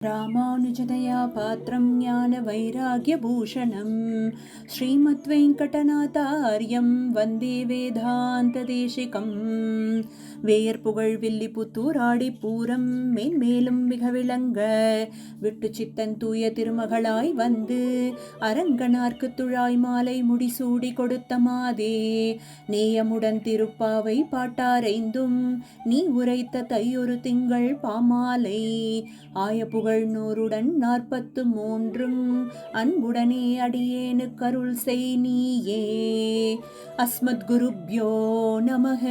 ராமானுஜதயா பாத்திரம் ஞான வைராகியபூஷணம் ஸ்ரீமத்வேங்கடநாதார்யம் வந்தே வேதாந்த தேசிகம். வேயர் புகழ் வில்லிபுத்தூர் ஆடிப்பூரம் மேன்மேலும் மிக விளங்க விட்டு சித்தன் தூய திருமகளாய் வந்து அரங்கனார்க்கு துழாய் மாலை முடிசூடி கொடுத்த மாதே நேயமுடன் திருப்பாவை பாட்டாரைந்தும் நீ உரைத்த தையொரு திங்கள் பாமாலை ஆய புகழ் 100 அன்புடனே அடியேனு கருள் செய் நீயே. அஸ்மத் குருப்யோ நமக.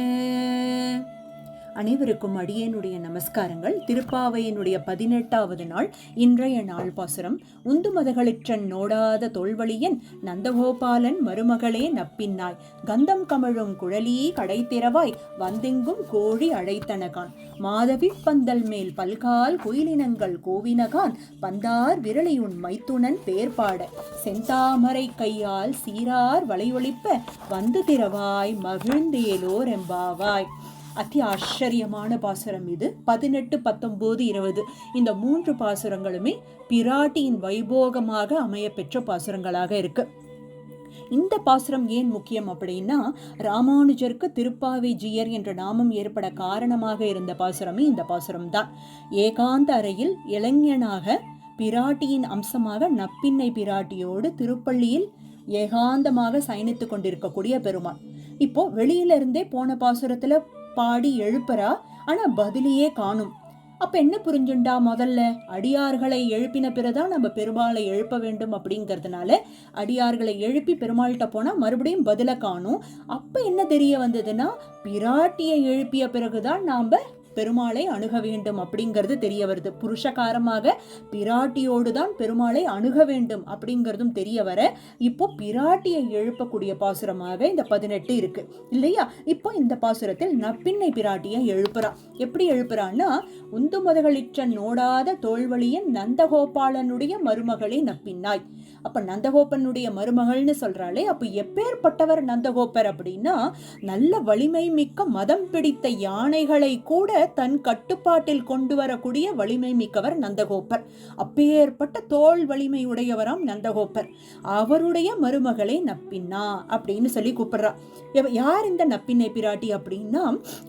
அனைவருக்கும் அடியேனுடைய நமஸ்காரங்கள். திருப்பாவையினுடைய 18வது நாள் இன்றைய நாள் பாசுரம். உந்து மதகளிற்றன் நோடாத தோல்வழியன் நந்தகோபாலன் மருமகளே நப்பின்னாய் கந்தம் கமழும் குழலி கடைத்திறவாய் வந்தெங்கும் கோழி அழைத்தனகான் மாதவி பந்தல் மேல் பல்கால் குயிலினங்கள் கோவினகான் பந்தார் விரலியுன் மைத்துனன் பேர்பாட செந்தாமரை கையால் சீரார் வளையொழிப்ப வந்து திறவாய் மகிழ்ந்தேலோர் எம்பாவாய். அதி ஆச்சரியமான பாசுரம் இது. 18, 19, 20 இந்த 3 பாசுரங்களுமே பிராட்டியின் வைபோகமாக அமைய பெற்ற பாசுரங்களாக இருக்கு. இந்த பாசுரம் ஏன் முக்கியம் அப்படின்னா, ராமானுஜருக்கு திருப்பாவை ஜீயர் என்ற நாமம் ஏற்பட காரணமாக இருந்த பாசுரமே இந்த பாசுரம் தான். ஏகாந்த அறையில் இளைஞனாக பிராட்டியின் அம்சமாக நப்பின்னை பிராட்டியோடு திருப்பள்ளியில் ஏகாந்தமாக சயனித்து கொண்டிருக்கக்கூடிய பெருமாள் இப்போ வெளியிலிருந்தே போன பாசுரத்துல பாடி எழுப்புறா, ஆனா பதிலையே காணும். அப்ப என்ன புரிஞ்சுண்டா, முதல்ல அடியார்களை எழுப்பின பிறதான் நம்ம பெருமாளை எழுப்ப வேண்டும் அப்படிங்கிறதுனால அடியார்களை எழுப்பி பெருமாள்கிட்ட போனா மறுபடியும் பதில காணும். அப்ப என்ன தெரிய வந்ததுன்னா, பிராட்டியை எழுப்பிய பிறகுதான் நாம பெருமாளை அணுக வேண்டும் அப்படிங்கிறது தெரிய வருது. புருஷகாரமாக பிராட்டியோடு தான் பெருமாளை அணுக வேண்டும் அப்படிங்கிறதும் தெரிய வர இப்போ பிராட்டியை எழுப்பக்கூடிய பாசுரமாக இந்த 18 இருக்கு இல்லையா. இப்போ இந்த பாசுரத்தில் நப்பின்னை பிராட்டியை எழுப்புறா. எப்படி எழுப்புறான்னா, உந்து மதகளிற்ற நோடாத தோல்வழியன் நந்தகோபாலனுடைய மருமகளை நப்பின்னாய். அப்ப நந்தகோபனுடைய மருமகள்னு சொல்றாளே, அப்ப எப்பேற்பட்டவர் நந்தகோபர் அப்படின்னா, நல்ல வலிமை மிக்க மதம் பிடித்த யானைகளை கூட தன் கட்டுப்பாட்டில் கொண்டு வரக்கூடிய வலிமை மிக்கவர் நந்தகோபர். அப்பேற்பட்ட தோல் வலிமை உடையவராம் நந்தகோபர். அவருடைய மருமகளை நப்பின்னா அப்படின்னு சொல்லி கூப்பிடுறா. யார் இந்த நப்பின்னை பிராட்டி அப்படின்னா,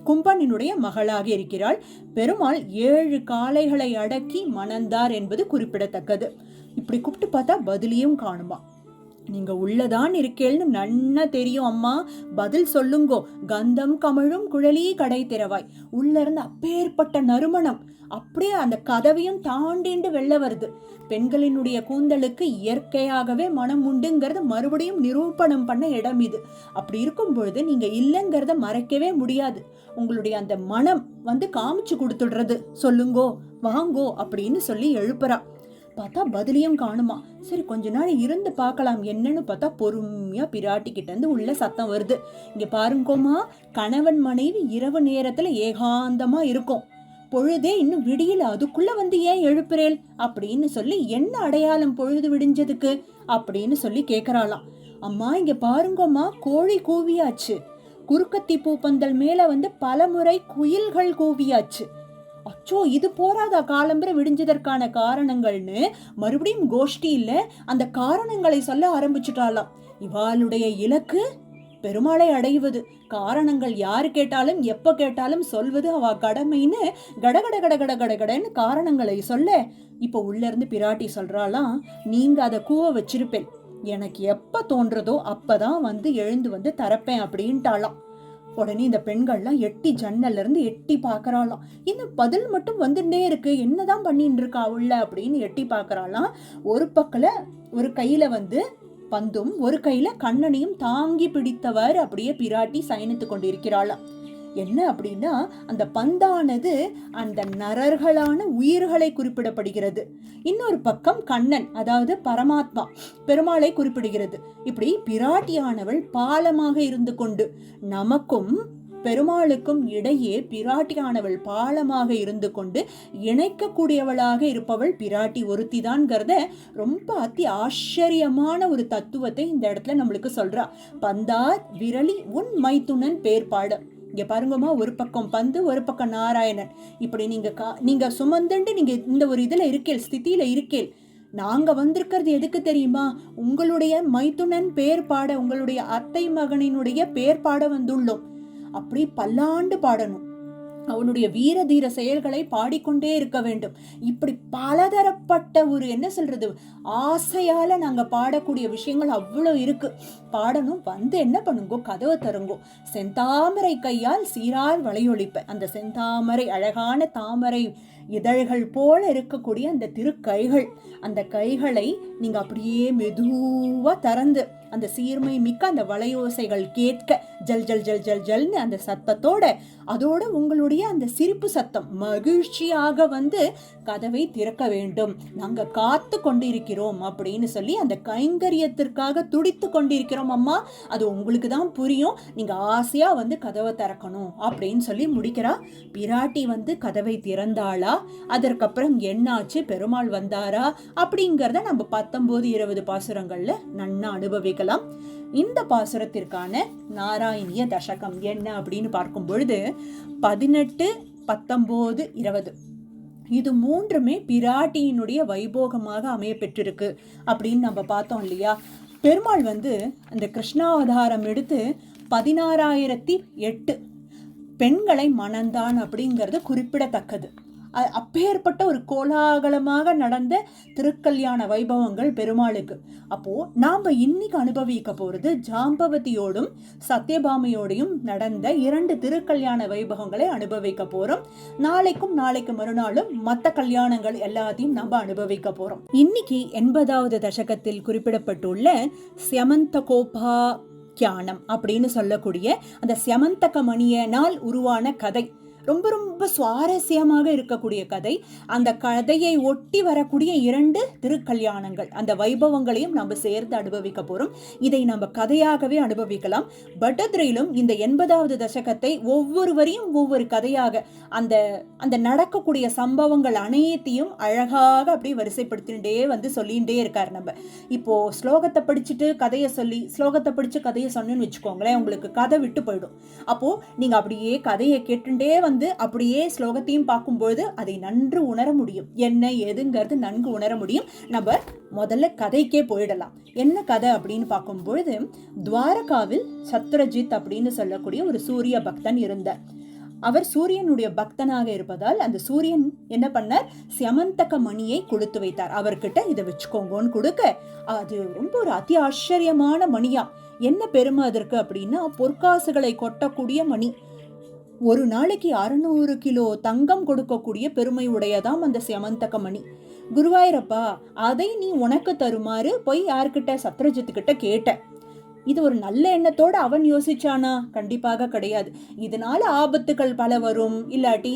கும்பனினுடைய மகளாக இருக்கிறாள். பெருமாள் 7 காளைகளை அடக்கி மணந்தார் என்பது குறிப்பிடத்தக்கது. இப்படி கூப்பிட்டு பார்த்தா பதிலையும் காணுமா. நீங்க உள்ளதான் இருக்கேன்னு நன்னா தெரியும் அம்மா, பதில் சொல்லுங்கோ. கந்தம் கமழும் குழலி கடை திறவாய். உள்ள இருந்து அப்பேற்பட்ட நறுமணம் அப்படியே அந்த கதவையும் தாண்டிண்டு வெள்ள வருது. பெண்களினுடைய கூந்தலுக்கு இயற்கையாகவே மனம் உண்டுங்கிறத மறுபடியும் நிரூபணம் பண்ண இடம் இது. அப்படி இருக்கும் பொழுது நீங்க இல்லைங்கிறத மறைக்கவே முடியாது. உங்களுடைய அந்த மனம் காமிச்சு கொடுத்துடுறது. சொல்லுங்கோ வாங்கோ அப்படின்னு சொல்லி எழுப்புறா. பார்த்தா பதிலையும் காணுமா. சரி, கொஞ்ச நாள் இருந்து பார்க்கலாம் என்னன்னு பார்த்தா பொறுமையா பிராட்டி கிட்ட இருந்து உள்ள சத்தம் வருது. இங்க பாருங்கோமா, கணவன் மனைவி இரவு நேரத்துல ஏகாந்தமா இருக்கும். பொழுதே இன்னும் விடியல, அதுக்குள்ள ஏன் எழுப்புறேல் அப்படின்னு சொல்லி, என்ன அடையாளம் பொழுது விடிஞ்சதுக்கு அப்படின்னு சொல்லி கேக்குறாளாம். அம்மா இங்க பாருங்கோமா, கோழி கூவியாச்சு. குறுக்கத்தி பூப்பந்தல் மேல பலமுறை குயில்கள் கூவியாச்சு. அச்சோ, இது போராதா காலம்பரை விடிஞ்சதற்கான காரணங்கள்னு மறுபடியும் கோஷ்டியில அந்த காரணங்களை சொல்ல ஆரம்பிச்சுட்டாலாம். இவாளுடைய இலக்கு பெருமாளை அடைவது. காரணங்கள் யாரு கேட்டாலும் எப்ப கேட்டாலும் சொல்வது அவ கடமைன்னு கடகட கடகட கடகடன்னு காரணங்களை சொல்ல, இப்ப உள்ள இருந்து பிராட்டி சொல்றாளாம், நீங்க அதை கூவ வச்சிருப்பேன், எனக்கு எப்ப தோன்றதோ அப்பதான் எழுந்து தரப்பேன் அப்படின்ட்டாலாம். உடனே இந்த பெண்கள்லாம் எட்டி ஜன்னல்ல இருந்து எட்டி பாக்குறாளாம். இன்னும் பதில் மட்டும் வந்துட்டே இருக்கு, என்னதான் பண்ணிட்டு இருக்கா உள்ள அப்படின்னு எட்டி பாக்குறாளாம். ஒரு பக்கத்துல ஒரு கையில பந்தும் ஒரு கையில கண்ணனையும் தாங்கி பிடித்தவர் அப்படியே பிராட்டி சயனித்து கொண்டிருக்கிறாளாம். என்ன அப்படின்னா, அந்த பந்தானது அந்த நரர்களான உயிர்களை குறிப்பிடப்படுகிறது. இன்னொரு பக்கம் கண்ணன், அதாவது பரமாத்மா பெருமாளை குறிப்பிடுகிறது. இப்படி பிராட்டியானவள் பாலமாக இருந்து கொண்டு நமக்கும் பெருமாளுக்கும் இடையே பிராட்டியானவள் பாலமாக இருந்து கொண்டு இணைக்கக்கூடியவளாக இருப்பவள் பிராட்டி ஒருத்திதான்ங்கிறத ரொம்ப அதி ஆச்சரியமான ஒரு தத்துவத்தை இந்த இடத்துல நம்மளுக்கு சொல்றா. பந்தார் விரலி உன் மைத்துனன் பேர்பாடு. இங்க பாருங்கம்மா, ஒரு பக்கம் பந்து, ஒரு பக்கம் நாராயணன். இப்படி நீங்க சுமந்துண்டு நீங்க இந்த ஒரு இதுல இருக்கேள், ஸ்திதியில இருக்கேள். நாங்க வந்திருக்கிறது எதுக்கு தெரியுமா? உங்களுடைய மைத்துனன் பேர் பாட, உங்களுடைய அத்தை மகனினுடைய பேர் பாட வந்துள்ளோம். அப்படி பல்லாண்டு பாடணும். அவனுடைய வீர தீர செயல்களை பாடிக்கொண்டே இருக்க வேண்டும். இப்படி பலதரப்பட்ட ஒரு என்ன சொல்றது, ஆசையால நாங்க பாடக்கூடிய விஷயங்கள் அவ்வளவு இருக்கு. பாடணும். வந்து என்ன பண்ணுங்கோ, கதவை தருங்கோ. செந்தாமரை கையால் சீரால் வளையொலிப்ப. அந்த செந்தாமரை, அழகான தாமரை இதழ்கள் போல இருக்கக்கூடிய அந்த திருக்கைகள், அந்த கைகளை நீங்க அப்படியே மெதுவா திறந்து அந்த சீர்மை மிக்க அந்த வளையோசைகள் கேட்க, ஜல் ஜல் ஜல் ஜல் ஜல்னு அந்த சத்தத்தோட, அதோட உங்களுடைய அந்த சிரிப்பு சத்தம் மகிழ்ச்சியாக வந்து கதவை திறக்க வேண்டும், நாங்க காத்து கொண்டிருக்கிறோம் அப்படின்னு சொல்லி அந்த கைங்கரியத்திற்காக துடித்து கொண்டிருக்கிறோம் அம்மா, அது உங்களுக்கு தான் புரியும், நீங்க ஆசையா வந்து கதவை திறக்கணும் அப்படின்னு சொல்லி முடிக்கிறா. பிராட்டி வந்து கதவை திறந்தாளா, அதற்கப்புறம் என்னாச்சு, பெருமாள் வந்தாரா அப்படிங்கறத நம்ம 19-20 பாசுரங்கள்ல நன்னா அனுபவிக்கலாம். இந்த பாசுரத்திற்கான நாராயணிய தசகம் என்ன அப்படின்னு பார்க்கும் பொழுது 18, 19, 20 இது மூன்றுமே பிராட்டியினுடைய வைபோகமாக அமைய பெற்றிருக்கு அப்படின்னு நம்ம பார்த்தோம் இல்லையா. பெருமாள் வந்து அந்த கிருஷ்ணாவதாரம் எடுத்து 16,008 பெண்களை மணந்தான் அப்படிங்கிறது குறிப்பிடத்தக்கது. அப்பேற்பட்ட ஒரு கோலாகலமாக நடந்த திருக்கல்யாண வைபவங்கள் பெருமாளுக்கு. அப்போ நாம இன்னைக்கு அனுபவிக்க போறது ஜாம்பவதியோடும் சத்யபாமையோடையும் நடந்த 2 திருக்கல்யாண வைபவங்களை அனுபவிக்க போறோம். நாளைக்கு மறுநாளும் மற்ற கல்யாணங்கள் எல்லாத்தையும் நம்ம அனுபவிக்க போறோம். இன்னைக்கு 80வது தசகத்தில் குறிப்பிடப்பட்டுள்ள ஸ்யமந்தகோபாக்கியானம் அப்படின்னு சொல்லக்கூடிய அந்த ஸ்யமந்தக மணியினால் உருவான கதை ரொம்ப ரொம்ப சுவாரஸ்யமாக இருக்கக்கூடிய கதை. அந்த கதையை ஒட்டி வரக்கூடிய 2 திருக்கல்யாணங்கள், அந்த வைபவங்களையும் நம்ம சேர்ந்து அனுபவிக்க போறோம். இதை நம்ம கதையாகவே அனுபவிக்கலாம். பட்டதிரையிலும் இந்த 80வது தசகத்தை ஒவ்வொரு வரியும் ஒவ்வொரு கதையாக அந்த அந்த நடக்கக்கூடிய சம்பவங்கள் அனைத்தையும் அழகாக அப்படியே வரிசைப்படுத்திட்டே வந்து சொல்லிகிட்டே இருக்காரு. நம்ம இப்போ ஸ்லோகத்தை படிச்சுட்டு கதையை சொல்லி, ஸ்லோகத்தை படிச்சு கதையை சொன்னேன்னு வச்சுக்கோங்களேன், உங்களுக்கு கதை விட்டு போயிடும். அப்போ நீங்க அப்படியே கதையை கேட்டுட்டே வந்து அப்படியே ஸ்லோகத்தையும் பார்க்கும்போது அதை நன்கு உணர முடியும், என்ன ஏதுங்கிறது நன்கு உணர முடியும். நம்ம முதல்ல கதைக்கே போயிடலாம். என்ன கதை அப்படின்னு பார்க்கும்பொழுது, துவாரகாவில் சத்ரஜித் அப்படின்னு சொல்லக்கூடிய ஒரு சூரிய பக்தன் இருந்தார். அவர் சூரியனுடைய பக்தனாக இருப்பதால் அந்த சூரியன் என்ன பண்ணார், ஸ்யமந்தக மணியை கொடுத்து வைத்தார். அவர்கிட்ட இதை வச்சுக்கோங்கன்னு கொடுக்க, அது ரொம்ப ஒரு அதி ஆச்சரியமான மணியா. என்ன பெருமை அதற்கு அப்படின்னா, பொற்காசுகளை கொட்டக்கூடிய மணி. ஒரு நாளைக்கு 600 கிலோ தங்கம் கொடுக்கக்கூடிய பெருமை உடையதாம் அந்த ஸ்யமந்தக மணி. குருவாயிரப்பா, அதை நீ உனக்கு தருமாறு போய் யார்கிட்ட, சத்ரஜித்துக்கிட்ட கேட்ட. இது ஒரு நல்ல எண்ணத்தோட அவன் யோசிச்சானா? கண்டிப்பாக கிடையாது. இதனால ஆபத்துகள் பல வரும், இல்லாட்டி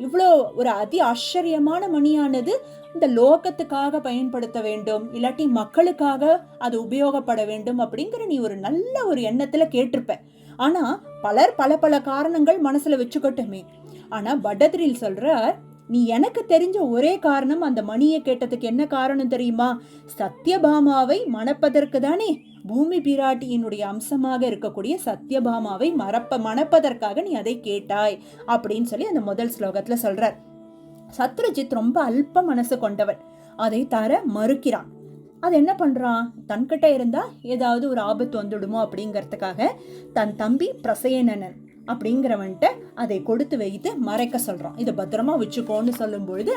இவ்வளோ ஒரு அதி ஆச்சரியமான மணியானது இந்த லோகத்துக்காக பயன்படுத்த வேண்டும், இல்லாட்டி மக்களுக்காக அது உபயோகப்பட வேண்டும் அப்படிங்கிற நீ ஒரு நல்ல ஒரு எண்ணத்துல கேட்டிருப்ப. ஆனா பலர் பல பல காரணங்கள் மனசுல வச்சுக்கட்டுமே. ஆனா பட்டதிரியில் சொல்றார், நீ எனக்கு தெரிஞ்ச ஒரே காரணம், அந்த மணியை கேட்டதுக்கு என்ன காரணம் தெரியுமா? சத்யபாமாவை மணப்பதற்கு தானே. பூமி பிராட்டியினுடைய அம்சமாக இருக்கக்கூடிய சத்யபாமாவை மணப்பதற்காக நீ அதை கேட்டாய் அப்படின்னு சொல்லி அந்த முதல் ஸ்லோகத்துல சொல்றார். சத்ரஜித் ரொம்ப அல்ப மனசு கொண்டவன், அதை தர மறுக்கிறான். அது என்ன பண்றான், தன்கிட்ட இருந்தா ஏதாவது ஒரு ஆபத்து வந்துடுமோ அப்படிங்கறதுக்காக தன் தம்பி பிரசேனனன் அப்படிங்கிறவன்ட்ட அதை கொடுத்து வைத்து மறைக்க சொல்றான். இதை பத்திரமா வச்சுக்கோன்னு சொல்லும் பொழுது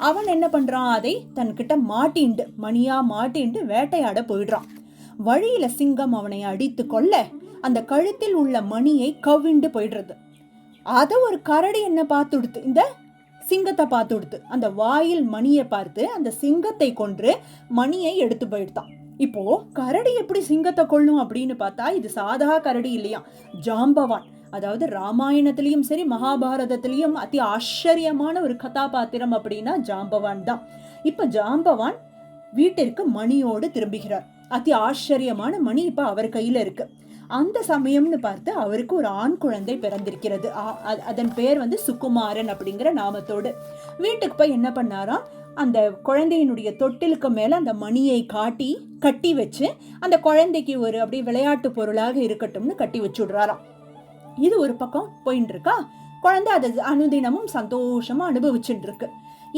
அவன் என்ன பண்றான், அதை தன்கிட்ட மாட்டிண்டு, மணியா மாட்டிண்டு வேட்டையாட போயிடுறான். வழியில சிங்கம் அவனை அடித்து கொள்ள அந்த கழுத்தில் உள்ள மணியை கவிண்டு போயிடுறது. அத ஒரு கரடி என்ன பார்த்துடுத்து, இந்த சிங்கத்தை பார்த்துடுத்து. அந்த வாயில் மணியை பார்த்து அந்த சிங்கத்தை கொன்று மணியை எடுத்து போயிடுத்தான். இப்போ கரடி எப்படி சிங்கத்தை கொள்ளும் அப்படின்னு பார்த்தா, இது சாதா கரடி இல்லையா, ஜாம்பவான். அதாவது ராமாயணத்திலையும் சரி மகாபாரதத்திலையும் அதி ஆச்சரியமான ஒரு கதாபாத்திரம் அப்படின்னா ஜாம்பவான் தான். இப்ப ஜாம்பவான் வீட்டிற்கு மணியோடு திரும்புகிறார். அதி ஆச்சரியமான மணி இப்ப அவர் கையில இருக்கு. அந்த சமயம்னு பார்த்து அவருக்கு ஒரு ஆண் குழந்தை பிறந்திருக்கிறது. அதன் பேர் வந்து சுகுமாரன் அப்படிங்கிற நாமத்தோடு. வீட்டுக்கு போய் என்ன பண்ணாராம், அந்த குழந்தையினுடைய தொட்டிலுக்கு மேல அந்த மணியை கட்டி வச்சு அந்த குழந்தைக்கு ஒரு அப்படி விளையாட்டு பொருளாக இருக்கட்டும்னு கட்டி வச்சுடுறாராம். இது ஒரு பக்கம் போயின்னு இருக்கா. குழந்தை அதை அனுதினமும் சந்தோஷமா அனுபவிச்சுட்டு இருக்கு.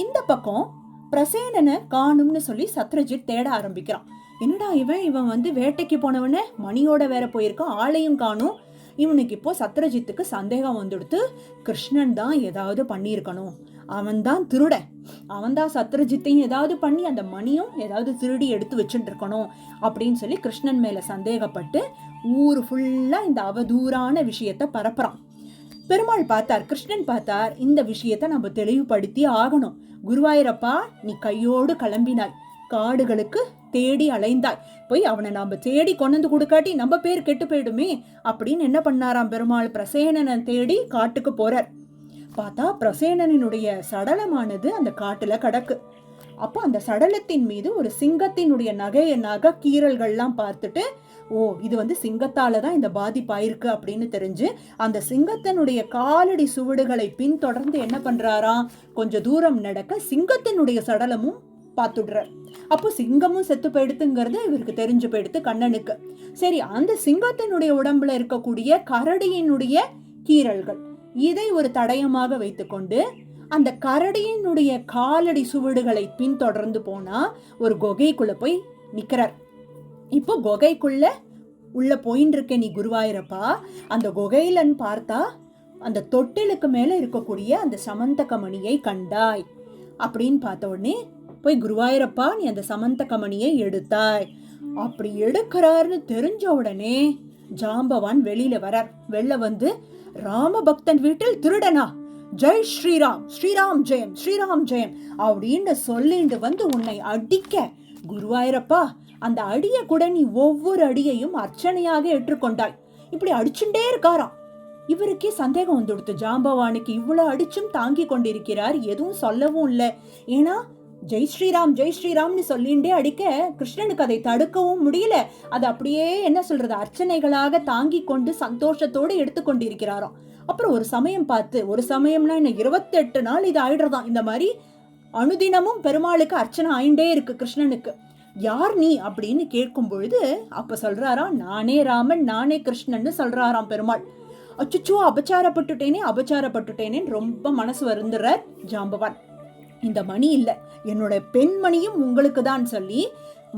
இந்த பக்கம் பிரசேனனை காணும்னு சொல்லி சத்ரஜித் தேட ஆரம்பிக்கிறான். என்னடா இவன் வந்து வேட்டைக்கு போனவன மணியோட வேற போயிருக்கான், ஆளையும் காணும். இவனுக்கு இப்போ சத்ரஜித்துக்கு சந்தேகம் வந்துடுத்து, கிருஷ்ணன் தான் ஏதாவது பண்ணியிருக்கணும், அவன் தான் திருடன், அவன் தான் சத்ரஜித்தையும் ஏதாவது பண்ணி அந்த மணியும் ஏதாவது திருடி எடுத்து வச்சுட்டு இருக்கணும் அப்படின்னு சொல்லி கிருஷ்ணன் மேல சந்தேகப்பட்டு ஊரு ஃபுல்லா இந்த அவதூறான விஷயத்த பரப்புறான். பெருமாள் பார்த்தார், கிருஷ்ணன் பார்த்தார், இந்த விஷயத்த நம்ம தெளிவுபடுத்தி ஆகணும். குருவாயூரப்பா, நீ கையோடு கிளம்பினாய், காடுகளுக்கு தேடி அலைந்தாய், போய் அவனை நாம தேடி கொண்டு கொடுக்காட்டி நம்ம பேர் கெட்டு போயிடுமே அப்படின்னு என்ன பண்ணாராம் பெருமாள், பிரசேனனை தேடி காட்டுக்கு போறார். பார்த்தா பிரசேனனுடைய சடலமானது அந்த காட்டுல கிடக்கு. அப்போ அந்த சடலத்தின் மீது ஒரு சிங்கத்தினுடைய நகை கீறல்கள்லாம் பார்த்துட்டு, ஓ இது வந்து சிங்கத்தால தான் இந்த பாதிப்பாயிருக்கு அப்படின்னு தெரிஞ்சு அந்த சிங்கத்தினுடைய காலடி சுவடுகளை பின்தொடர்ந்து என்ன பண்றாராம், கொஞ்சம் தூரம் நடக்க சிங்கத்தினுடைய சடலமும் பார்த்துடுறார். அப்போ சிங்கமும் செத்து போயிடுத்துங்கிறது இவருக்கு தெரிஞ்சு போயிடுத்து கண்ணனுக்கு. சரி, அந்த சிங்கத்தினுடைய உடம்புல இருக்கக்கூடிய கரடியினுடைய கீறல்கள், இதை ஒரு தடயமாக வைத்துக்கொண்டு அந்த கரடியினுடைய காலடி சுவடுகளை பின்தொடர்ந்து போனா ஒரு குகைக்குள்ள போய் நிக்கிறார். இப்போ குகைக்குள்ள உள்ள போயின்னு இருக்க நீ குருவாயூரப்பா, அந்த குகையிலன்னு பார்த்தா அந்த தொட்டிலுக்கு மேல இருக்கக்கூடிய அந்த சமந்தகமணியை கண்டாய் அப்படின்னு பார்த்த உடனே போய் குருவாயூரப்பா நீ அந்த சமந்தகமணியை எடுத்தாய் அப்படி எடுக்கிறாருன்னு தெரிஞ்ச உடனே ஜாம்பவான் வெளியில வரார். வெளில வந்து, ராமபக்தன் வீட்டில் திருடனா, ஜெய் ஸ்ரீராம், ஸ்ரீராம் ஜெயம், ஸ்ரீராம் ஜெயம் அப்படின்னு சொல்லிட்டு வந்து உன்னை அடிக்க, குருவாயூரப்பா அந்த அடிய கூட நீ ஒவ்வொரு அடியையும் அர்ச்சனையாக ஏற்றுக்கொண்டாய். இப்படி அடிச்சுட்டே இருக்காராம். இவருக்கே சந்தேகம் வந்து கொடுத்து, ஜாம்பவானுக்கு இவ்வளவு அடிச்சும் தாங்கி கொண்டிருக்கிறார், எதுவும் சொல்லவும் இல்லை. ஏன்னா ஜெய் ஸ்ரீராம் ஜெய் ஸ்ரீராம்னு சொல்லிண்டே அடிக்க கிருஷ்ணனுக்கு அதை தடுக்கவும் முடியல. அது அப்படியே என்ன சொல்றது, அர்ச்சனைகளாக தாங்கி கொண்டு சந்தோஷத்தோடு எடுத்துக்கொண்டிருக்கிறாராம். அப்புறம் ஒரு சமயம் பார்த்து, ஒரு சமயம்னா என்ன 28 நாள் இது ஆயிடுறதாம். இந்த மாதிரி அனுதினமும் பெருமாளுக்கு அர்ச்சனை ஆயிண்டே இருக்கு கிருஷ்ணனுக்கு. யார் நீ அப்படின்னு கேட்கும் பொழுது அப்ப சொல்றாராம், நானே ராமன், நானே கிருஷ்ணன்னு சொல்றாராம் பெருமாள். அச்சுச்சோ அபச்சாரப்பட்டுட்டேனேன்னு ரொம்ப மனசு வருந்துறார் ஜாம்பவான். இந்த மணி இல்ல, என்னோட பெண்மணியும் உங்களுக்கு தான் சொல்லி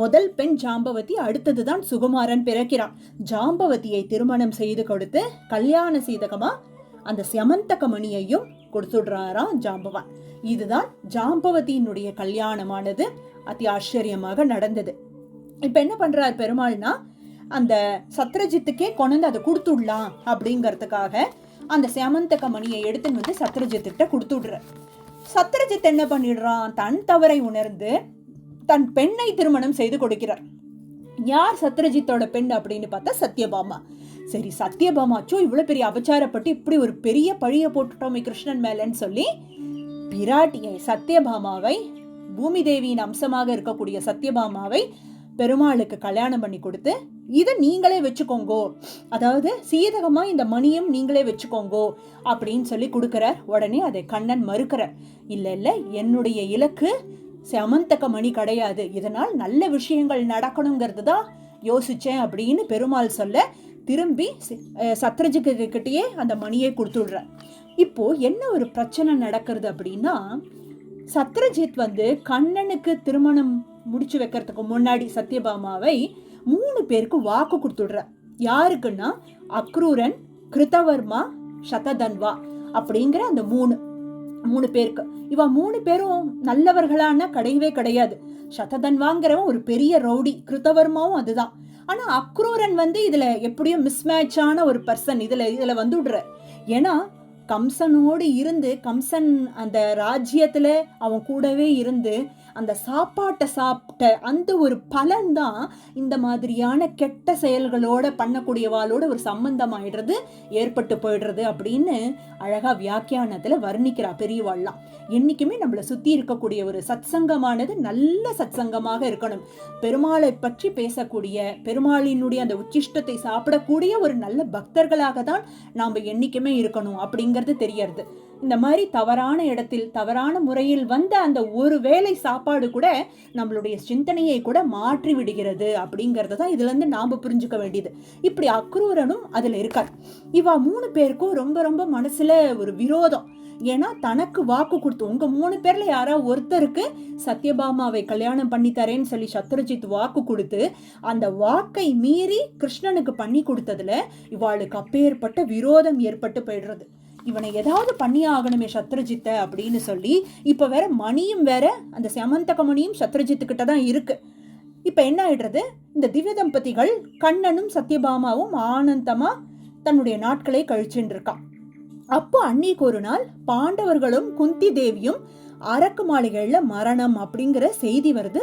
முதல் பெண் ஜாம்பவதி, அடுத்ததுதான் சுகுமாரன் பிறக்கிறான். ஜாம்பவதியை திருமணம் செய்து கொடுத்து கல்யாண சீதகமா அந்த சமந்தக மணியையும் கொடுத்துடுறாராம் ஜாம்பவான். இதுதான் ஜாம்பவதியினுடைய கல்யாணமானது அதி ஆச்சரியமாக நடந்தது. இப்ப என்ன பண்றார் பெருமாள்னா, அந்த சத்ரஜித்துக்கே கொண்டு அதை கொடுத்துடலாம் அப்படிங்கறதுக்காக அந்த சமந்தக மணியை எடுத்துன்னு வந்து சத்ரஜித்திட்ட கொடுத்துடுற. சத்ரஜித் என்ன பண்ணிடுறான், தன் தவறை உணர்ந்து தன் பெண்ணை திருமணம் செய்து கொடுக்கிறார். யார் சத்ரஜித்தோட பெண் அப்படின்னு பார்த்தா சத்யபாமா. சரி, சத்யபாமாச்சோ இவ்வளவு பெரிய அபச்சாரப்பட்டு இப்படி ஒரு பெரிய பழிய போட்டுட்டோமே கிருஷ்ணன் மேலன்னு சொல்லி பிராட்டியை சத்யபாமாவை, பூமி தேவியின் அம்சமாக இருக்கக்கூடிய சத்யபாமாவை பெருமாளுக்கு கல்யாணம் பண்ணி கொடுத்து, இதை நீங்களே வச்சுக்கோங்கோ, அதாவது சீதகமா இந்த மணியும் நீங்களே வச்சுக்கோங்கோ அப்படின்னு சொல்லி கொடுக்கிறார். உடனே அதை கண்ணன் மறுக்கிறார். இல்ல என்னுடைய இலக்கு சமந்தக மணி கிடையாது, இதனால் நல்ல விஷயங்கள் நடக்கணுங்கிறது தான் யோசிச்சேன் அப்படின்னு பெருமாள் சொல்ல, திரும்பி சத்ரஜித்கிட்டயே அந்த மணியை கொடுத்துடுற. இப்போ என்ன ஒரு பிரச்சனை நடக்கிறது அப்படின்னா, சத்ரஜித் வந்து கண்ணனுக்கு திருமணம் முடிச்சு வைக்கிறதுக்கு முன்னாடி சத்யபாமாவை 3 பேருக்கு வாக்கு கொடுத்துடுற. யாருக்குன்னா அக்ரூரன், கிருதவர்மா, சததன்வா அப்படிங்கிற அந்த 3 பேருக்கு. இவ 3 பேரும் நல்லவர்களான கிடையவே கிடையாது. சததன்வாங்கிறவன் ஒரு பெரிய ரவுடி, கிருதவர்மாவும் அதுதான். ஆனா அக்ரூரன் வந்து இதுல எப்படியும் மிஸ்மேட்சான ஒரு பர்சன் இதுல வந்துடுற. ஏன்னா கம்சனோடு இருந்து, கம்சன் அந்த ராஜ்யத்துல அவன் கூடவே இருந்து அந்த சாப்பாட்டை சாப்பிட்ட அந்த ஒரு பலன் தான் இந்த மாதிரியான கெட்ட செயல்களோட பண்ணக்கூடியவாளோட ஒரு சம்பந்தம் ஆயிடுறது, ஏற்பட்டு போயிடுறது அப்படின்னு அழகா வியாக்கியானத்துல வர்ணிக்கிறா பெரியவாள்லாம். என்னைக்குமே நம்மளை சுத்தி இருக்கக்கூடிய ஒரு சத்சங்கமானது நல்ல சத்சங்கமாக இருக்கணும். பெருமாளை பற்றி பேசக்கூடிய, பெருமாளினுடைய அந்த உச்சிஷ்டத்தை சாப்பிடக்கூடிய ஒரு நல்ல பக்தர்களாக தான் நாம என்னைக்குமே இருக்கணும் அப்படிங்கிறது தெரியறது. இந்த மாதிரி தவறான இடத்தில் தவறான முறையில் வந்த அந்த ஒரு வேளை சாப்பாடு கூட நம்மளுடைய சிந்தனையை கூட மாற்றி விடுகிறது அப்படிங்கறத தான் இதுல இருந்து நாம புரிஞ்சுக்க வேண்டியது. இப்படி அக்ரூரனும் அதுல இருக்கார். இவா 3 பேருக்கும் ரொம்ப ரொம்ப மனசுல ஒரு விரோதம். ஏன்னா தனக்கு வாக்கு கொடுத்து, உங்க 3 பேர்ல யாராவது ஒருத்தருக்கு சத்யபாமாவை கல்யாணம் பண்ணி தரேன்னு சொல்லி சத்ருஜித் வாக்கு கொடுத்து அந்த வாக்கை மீறி கிருஷ்ணனுக்கு பண்ணி கொடுத்ததுல இவாளுக்கு அப்பேற்பட்ட விரோதம் ஏற்பட்டு போயிடுறது. இவனை ஏதாவது பண்ணி ஆகணுமே சத்ருஜித்த அப்படின்னு சொல்லி இப்ப வேற மணியும் வேற, அந்த செமந்தக மணியும் சத்ருஜித்து கிட்ட தான் இருக்கு. இப்ப என்ன ஆயிடுறது, இந்த திவ்ய தம்பதிகள் கண்ணனும் சத்யபாமாவும் ஆனந்தமா தன்னுடைய நாட்களை கழிச்சுட்டு இருக்கான். அப்போ அன்னைக்கு ஒரு நாள் பாண்டவர்களும் குந்தி தேவியும் அரக்கு மாளிகையில மரணம் அப்படிங்கிற செய்தி வருது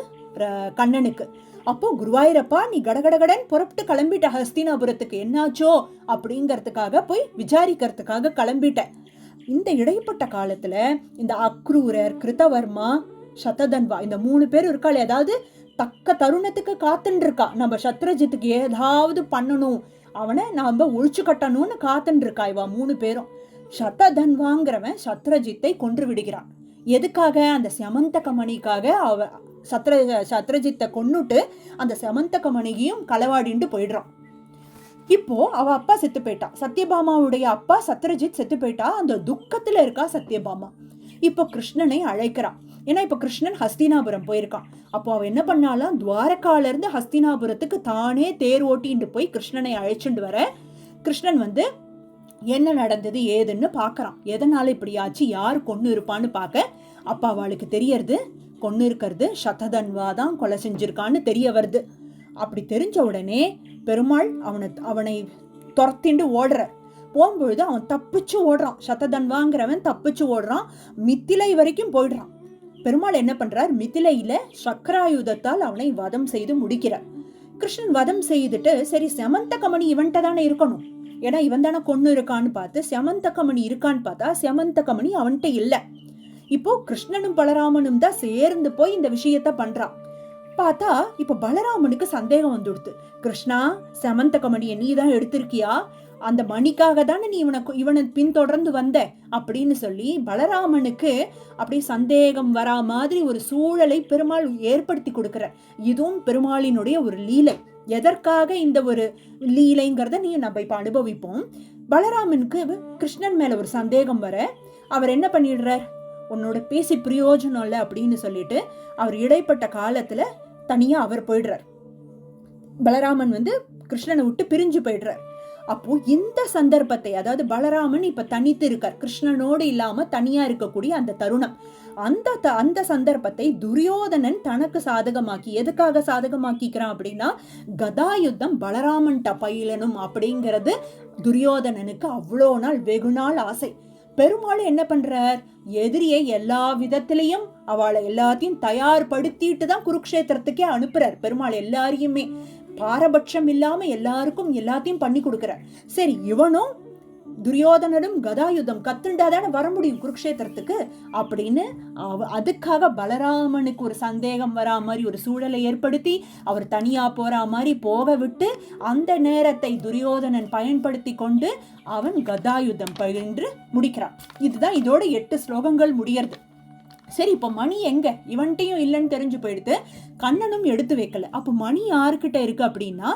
கண்ணனுக்கு. அப்போ குருவாயூரப்பா நீ கடகடகடன் புறப்பட்டு கிளம்பிட்ட ஹஸ்தினாபுரத்துக்கு, என்னாச்சோ அப்படிங்கறதுக்காக போய் விசாரிக்கிறதுக்காக கிளம்பிட்ட. இந்த இடைப்பட்ட காலத்துல இந்த அக்ரூரர், கிருதவர்மா, சததன்வா இந்த 3 பேர் இருக்காள். ஏதாவது தக்க தருணத்துக்கு காத்துன்னு இருக்கா, நம்ம சத்ரஜித்துக்கு ஏதாவது பண்ணணும், அவனை நாம ஒழிச்சு கட்டணும்னு காத்துன்னு இருக்கா இவா 3 பேரும். சததன்வாங்கிறவன் சத்ரஜித்தை கொன்று விடுகிறான். எதுக்காக, அந்த செமந்தக மணிக்காக. சத்ரஜித்தை கொன்னுட்டு அந்த செமந்தக மணியையும் களவாடிண்டு போயிடுறான். இப்போ அவ அப்பா செத்து போயிட்டா, சத்யபாமாவுடைய அப்பா சத்ரஜித் செத்து போயிட்டா. அந்த துக்கத்துல இருக்கா சத்யபாமா. இப்போ கிருஷ்ணனை அழைக்கிறான். ஏன்னா இப்ப கிருஷ்ணன் ஹஸ்தினாபுரம் போயிருக்கான். அப்போ அவ என்ன பண்ணாலாம், துவாரகால இருந்து ஹஸ்தினாபுரத்துக்கு தானே தேர் ஓட்டிட்டு போய் கிருஷ்ணனை அழைச்சிட்டு வர. கிருஷ்ணன் வந்து என்ன நடந்தது ஏதுன்னு பாக்குறான். எதனால இப்படி ஆச்சு, யாரு கொன்னு இருப்பான்னு பாக்க அப்ப அவளுக்கு தெரியறது கொன்னு இருக்கிறது சததன்வா தான் கொலை செஞ்சிருக்கான்னு தெரிய வருது. அப்படி தெரிஞ்ச உடனே பெருமாள் அவனை துரத்திண்டு ஓடுற. போகும்பொழுது அவன் தப்பிச்சு ஓடுறான். சததன்வாங்கிறவன் தப்பிச்சு ஓடுறான், மித்திலை வரைக்கும் போயிடுறான். பெருமாள் என்ன பண்றார், மித்திலையில சக்கராயுதத்தால் அவனை வதம் செய்து முடிக்கிறார். கிருஷ்ணன் வதம் செய்துட்டு சரி செமந்தகமணி இவன்ட்ட தானே இருக்கணும், ஏன்னா இவன் தானே கொன்னு இருக்கான்னு பார்த்து செமந்தகமணி இருக்கான்னு பார்த்தா செமந்தகமணி அவன்கிட்ட இல்லை. இப்போ கிருஷ்ணனும் பலராமனும் தான் சேர்ந்து போய் இந்த விஷயத்த பண்றான். பார்த்தா இப்ப பலராமனுக்கு சந்தேகம் வந்துடுது. கிருஷ்ணா, செமந்தகமணியை நீ தான் எடுத்திருக்கியா, அந்த மணிக்காக தானே நீ இவனை பின்தொடர்ந்து வந்த அப்படின்னு சொல்லி பலராமனுக்கு அப்படி சந்தேகம் வரா மாதிரி ஒரு சூழலை பெருமாள் ஏற்படுத்தி கொடுக்கிற. இதுவும் பெருமாளினுடைய ஒரு லீலை. எதற்காக இந்த ஒரு லீலைங்கிறத நீ நம்ம இப்ப அனுபவிப்போம். பலராமனுக்கு கிருஷ்ணன் மேல ஒரு சந்தேகம் வர அவர் என்ன பண்ணிடுறார், உன்னோட பேசி பிரயோஜனம் இல்லை அப்படின்னு சொல்லிட்டு அவர் இடைப்பட்ட காலத்துல தனியா அவர் போயிடுறார். பலராமன் வந்து கிருஷ்ணனை விட்டு பிரிஞ்சு போயிடுறார். அப்போ இந்த சந்தர்ப்பத்தை, அதாவது பலராமன் இப்ப தனித்து இருக்கார், கிருஷ்ணனோடு இல்லாம தனியா இருக்கக்கூடிய அந்த தருணம், அந்த சந்தர்ப்பத்தை துரியோதனன் தனக்கு சாதகமாக்கி, எதுக்காக சாதகமாக்கிக்கிறான் அப்படின்னா கதாயுத்தம் பலராமன் பயிலனும் அப்படிங்கிறது துரியோதனனுக்கு அவ்வளோ நாள் வெகு நாள் ஆசை. பெருமாள் என்ன பண்றார், எதிரியை எல்லா விதத்திலையும் அவளை எல்லாத்தையும் தயார்படுத்திட்டு தான் குருக்ஷேத்திரத்துக்கே அனுப்புறார். பெருமாள் எல்லாரையுமே பாரபட்சம் இல்லாம எல்லாருக்கும் எல்லாத்தையும் பண்ணி கொடுக்கிறார். சரி, இவனும் துரியோதனனும் கதாயுதம் கத்துண்டாதானே வர முடியும் குருக்ஷேத்திரத்துக்கு அப்படின்னு அதுக்காக பலராமனுக்கு ஒரு சந்தேகம் வரா மாதிரி ஒரு சூழலை ஏற்படுத்தி அவர் தனியா போறா மாதிரி போக விட்டு அந்த நேரத்தை துரியோதனன் பயன்படுத்தி கொண்டு அவன் கதாயுதம் பயின்று முடிக்கிறான். இதுதான் இதோட 8 ஸ்லோகங்கள் முடியறது. சரி, இப்ப மணி எங்க, இவன்ட்டையும் இல்லைன்னு தெரிஞ்சு போயிடுத்து, கண்ணனும் எடுத்து வைக்கல. அப்ப மணி யாருக்கிட்ட இருக்கு அப்படின்னா,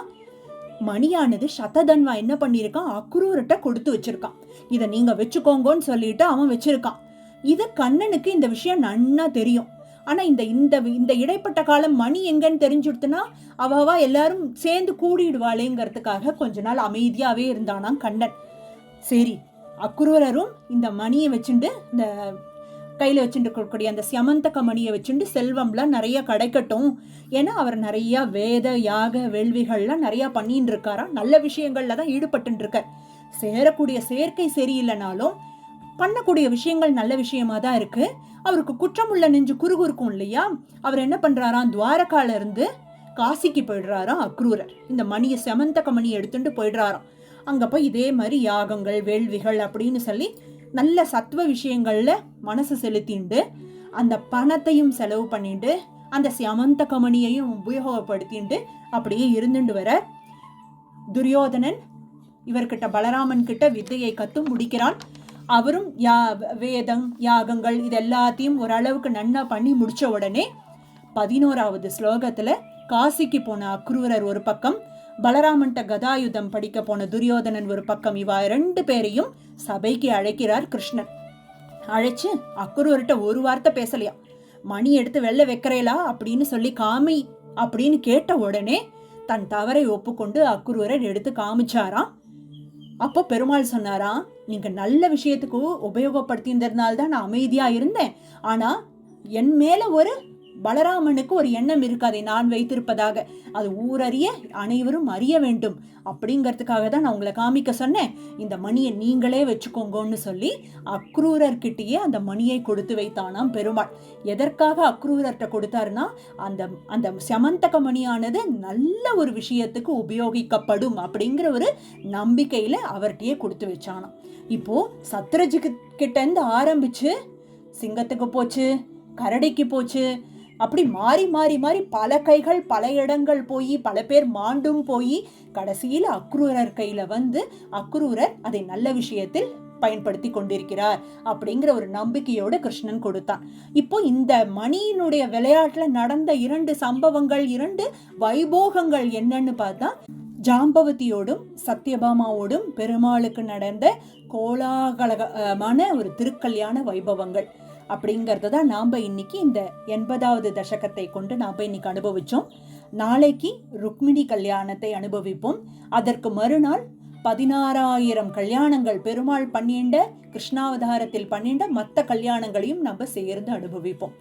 மணியானது சததன்வா என்ன பண்ணிருக்கான், அக்ரூர்கிட்ட கொடுத்து வச்சிருக்கான். இத நீங்க வச்சுக்கோங்கன்னு சொல்லிட்டு அவன் வச்சிருக்கான். இது கண்ணனுக்கு இந்த விஷயம் நன்னா தெரியும். ஆனா இந்த இடைப்பட்ட காலம் மணி எங்கன்னு தெரிஞ்சுடுத்துனா அவவா எல்லாரும் சேர்ந்து கூடிடுவாளேங்கிறதுக்காக கொஞ்ச நாள் அமைதியாவே இருந்தானாம் கண்ணன். சரி, அக்ரூரரும் இந்த மணியை வச்சுட்டு, இந்த கையில வச்சுட்டு இருக்கக்கூடிய அந்த செமந்தக மணியை வச்சுட்டு செல்வம்லாம் நிறைய கிடைக்கட்டும், ஏன்னா அவர் நிறைய வேத யாக வேள்விகள்லாம் நிறைய பண்ணிட்டு இருக்காராம், நல்ல விஷயங்கள்ல தான் ஈடுபட்டு இருக்கார். சேரக்கூடிய சேர்க்கை சரியில்லைனாலும் பண்ணக்கூடிய விஷயங்கள் நல்ல விஷயமா தான் இருக்கு. அவருக்கு குற்றமுள்ள நெஞ்சு குறுகுறுக்கும் இல்லையா, அவர் என்ன பண்றாராம், துவாரகால இருந்து காசிக்கு போயிடுறாராம் அக்ரூரர். இந்த மணியை செமந்தக மணியை எடுத்துட்டு போயிடுறாராம். அங்க போய் இதே மாதிரி யாகங்கள் வேள்விகள் அப்படின்னு சொல்லி நல்ல சத்துவ விஷயங்கள்ல மனசு செலுத்திண்டு அந்த பணத்தையும் செலவு பண்ணிட்டு அந்த செமந்தக மணியையும் உபயோகப்படுத்திட்டு அப்படியே இருந்துட்டு வர துரியோதனன் இவர்கிட்ட பலராமன் கிட்ட வித்தையை கத்து முடிக்கிறான். அவரும் வேதம் யாகங்கள் இது எல்லாத்தையும் ஓரளவுக்கு நன்னா பண்ணி முடிச்ச உடனே 11வது ஸ்லோகத்துல காசிக்கு போன அக்ரூரர் ஒரு பக்கம், பலராமன்ட்ட கதாயுதம் படிக்க போன துரியோதனன் ஒரு பக்கம், இவா 2 பேரையும் சபைக்கு அழைக்கிறார் கிருஷ்ணன். அழைச்சு அக்ரூர்கிட்ட ஒரு வார்த்தை பேசலையா, மணி எடுத்து வெளில வைக்கிறேலா அப்படின்னு சொல்லி காமி அப்படின்னு கேட்ட உடனே தன் தவறை ஒப்புக்கொண்டு அக்ரூரர் எடுத்து காமிச்சாராம். அப்போ பெருமாள் சொன்னாராம், நீங்க நல்ல விஷயத்துக்கு உபயோகப்படுத்தினதுனால்தான் நான் அமைதியா இருந்தேன். ஆனா என் மேல ஒரு பலராமனுக்கு ஒரு எண்ணம் இருக்கு, அதை நான் வைத்திருப்பதாக, அது ஊரறிய அனைவரும் அறிய வேண்டும் அப்படிங்கிறதுக்காக தான் நான் உங்களை காமிக்க சொன்னேன். இந்த மணியை நீங்களே வச்சுக்கோங்கன்னு சொல்லி அக்ரூரர்கிட்டயே அந்த மணியை கொடுத்து வைத்தானாம் பெருமாள். எதற்காக அக்ரூரர்கிட்ட கொடுத்தாருன்னா, அந்த அந்த சமந்தக மணியானது நல்ல ஒரு விஷயத்துக்கு உபயோகிக்கப்படும் அப்படிங்கிற ஒரு நம்பிக்கையில அவர்கிட்டயே கொடுத்து வச்சானாம். இப்போ சத்ரஜிக்கிட்ட இருந்து ஆரம்பிச்சு சிங்கத்துக்கு போச்சு, கரடிக்கு போச்சு, அப்படி மாறி மாறி மாறி பல கைகள் பல இடங்கள் போய் பல பேர் மாண்டும் போய் கடைசியில் அக்ரூரர் கையில வந்து அக்ரூரர் அதை நல்ல விஷயத்தில் பயன்படுத்தி கொண்டிருக்கிறார் அப்படிங்கிற ஒரு நம்பிக்கையோடு கிருஷ்ணன் கொடுத்தான். இப்போ இந்த மணியினுடைய விளையாட்டுல நடந்த 2 சம்பவங்கள், 2 வைபோகங்கள் என்னன்னு பார்த்தா, ஜாம்பவதியோடும் சத்யபாமாவோடும் பெருமாளுக்கு நடந்த கோலாகலமான ஒரு திருக்கல்யாண வைபவங்கள் அப்படிங்கிறத தான் நாம் இன்னைக்கு இந்த 80வது தசகத்தை கொண்டு நாம் இன்னைக்கு அனுபவிச்சோம். நாளைக்கு ருக்மிணி கல்யாணத்தை அனுபவிப்போம். அதற்கு மறுநாள் 16,000 கல்யாணங்கள் பெருமாள் பண்ணிண்ட, கிருஷ்ணாவதாரத்தில் பண்ணிண்ட மற்ற கல்யாணங்களையும் நம்ம சேர்ந்து அனுபவிப்போம்.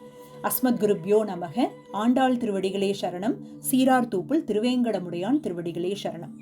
அஸ்மத் குருப்யோ நமக. ஆண்டாள் திருவடிகளே சரணம். சீரார் தூப்புல் திருவேங்கடமுடையான் திருவடிகளே சரணம்.